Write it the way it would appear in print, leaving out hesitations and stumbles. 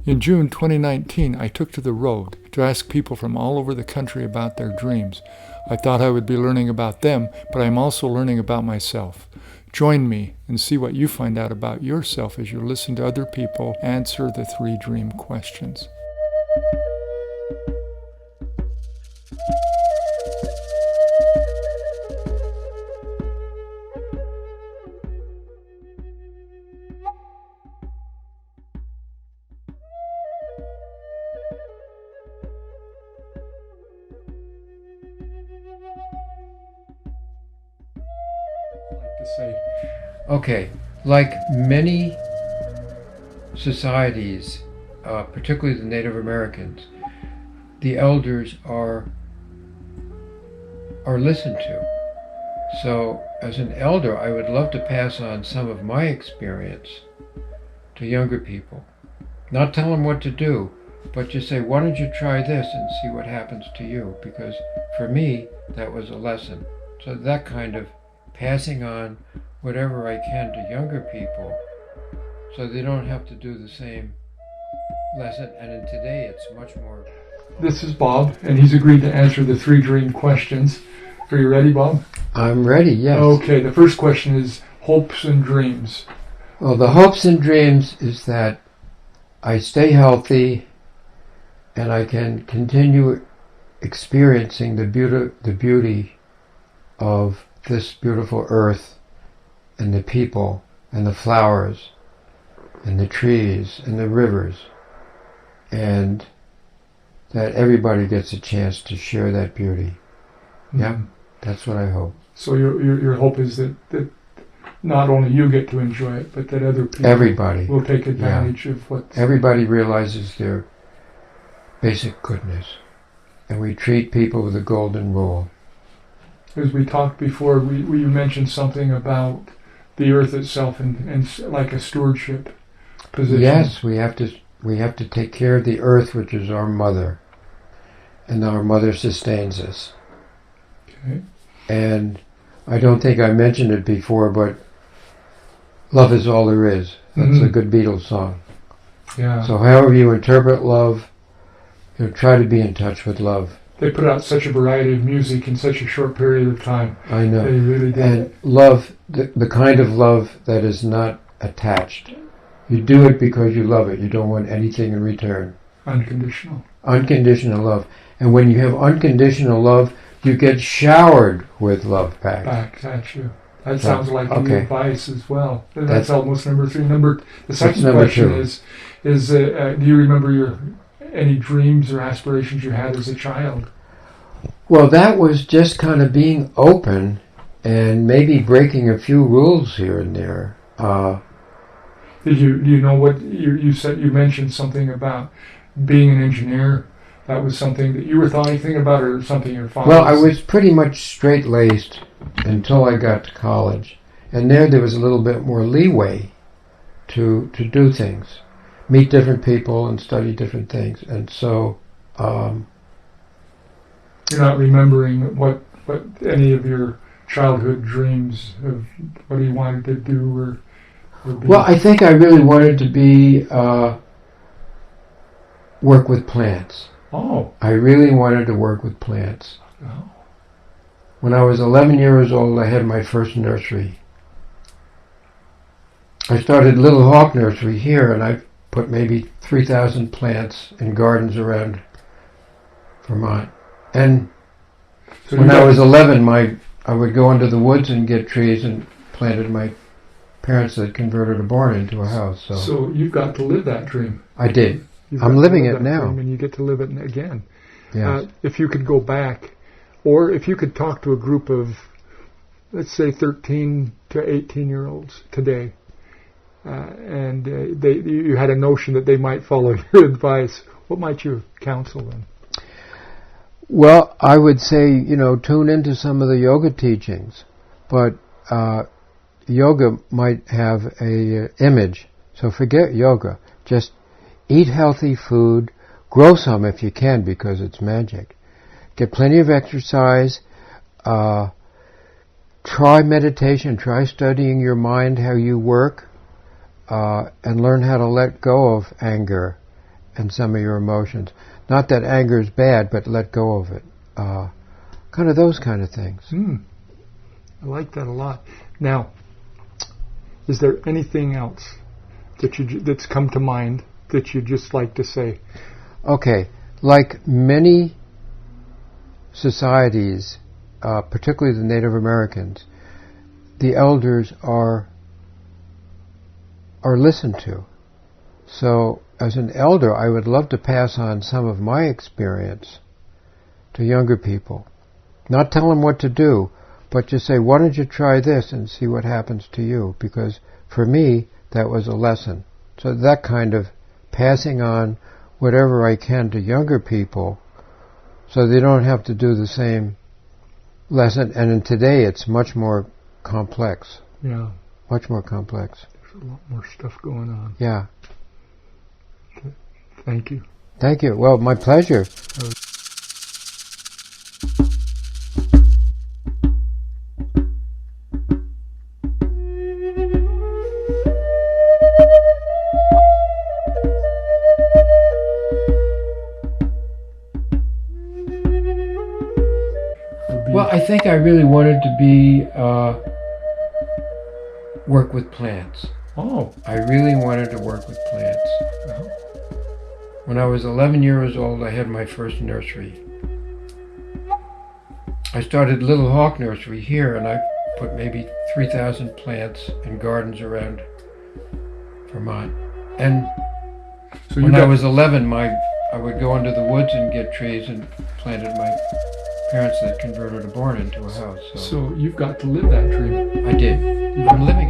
In June 2019, I took to the road to ask people from all over the country about their dreams. I thought I would be learning about them, but I'm also learning about myself. Join me and see what you find out about yourself as you listen to other people answer the 3 dream questions. Okay, like many societies, particularly the Native Americans, the elders are listened to. So as an elder, I would love to pass on some of my experience to younger people. Not tell them what to do, but just say, why don't you try this and see what happens to you? Because for me, that was a lesson. So that kind of passing on whatever I can to younger people so they don't have to do the same lesson. And in today, it's much more... This is Bob, and he's agreed to answer the 3 dream questions. Are you ready, Bob? I'm ready, yes. Okay, the first question is hopes and dreams. Well, the hopes and dreams is that I stay healthy and I can continue experiencing the beauty of this beautiful earth and the people and the flowers and the trees and the rivers, and that everybody gets a chance to share that beauty. Mm-hmm. Yeah, that's what I hope. So your hope is that not only you get to enjoy it, but that other people everybody will take advantage of what... Everybody realizes their basic goodness, and we treat people with a golden rule. As we talked before, you mentioned something about the earth itself and like a stewardship position. Yes, we have to take care of the earth, which is our mother, and our mother sustains us. Okay. And I don't think I mentioned it before, but love is all there is. That's a good Beatles song. Yeah. So however you interpret love, try to be in touch with love. They put out such a variety of music in such a short period of time. I know. They really did. And love, the kind of love that is not attached. You do it because you love it. You don't want anything in return. Unconditional. Unconditional love. And when you have unconditional love, you get showered with love back. Back at you. That sounds like the advice as well. That's almost number 3. The second question is do you remember any dreams or aspirations you had as a child? Well, that was just kind of being open and maybe breaking a few rules here and there. Do you know what you said? You mentioned something about being an engineer. That was something that you were thinking about, or something your father... Well, I was pretty much straight-laced until I got to college. And there was a little bit more leeway to do things. Meet different people and study different things. And so... You're not remembering what any of your childhood dreams of what you wanted to do or be? Well, I think I really wanted to be... work with plants. Oh. I really wanted to work with plants. Oh. When I was 11 years old, I had my first nursery. I started Little Hawk Nursery here, and I put maybe 3,000 plants in gardens around Vermont. And so when I was 11, I would go into the woods and get trees and planted. My parents had converted a barn into a house. So you've got to live that dream. I did. I'm living it now. And you get to live it again. Yes. If you could go back, or if you could talk to a group of, let's say, 13 to 18-year-olds today, and you had a notion that they might follow your advice, what might you counsel them? Well, I would say, tune into some of the yoga teachings, but yoga might have a image, so forget yoga. Just eat healthy food, grow some if you can because it's magic. Get plenty of exercise, try meditation, try studying your mind, how you work, and learn how to let go of anger and some of your emotions. Not that anger is bad, but let go of it. Kind of those kind of things. I like that a lot. Now, is there anything else that's come to mind that you'd just like to say? Okay, like many societies, particularly the Native Americans, the elders are listened to. So, as an elder, I would love to pass on some of my experience to younger people. Not tell them what to do, but just say, why don't you try this and see what happens to you? Because for me, that was a lesson. So that kind of passing on whatever I can to younger people so they don't have to do the same lesson. And in today, it's much more complex. Yeah. Much more complex. There's a lot more stuff going on. Yeah. Okay. Thank you. Thank you. Well, my pleasure. Well, I think I really wanted to be work with plants. Oh. I really wanted to work with plants. Uh-huh. When I was 11 years old, I had my first nursery. I started Little Hawk Nursery here, and I put maybe 3,000 plants and gardens around Vermont. And So when I was 11, I would go into the woods and get trees and planted my parents that converted a barn into a house. So you've got to live that dream. I did. I'm living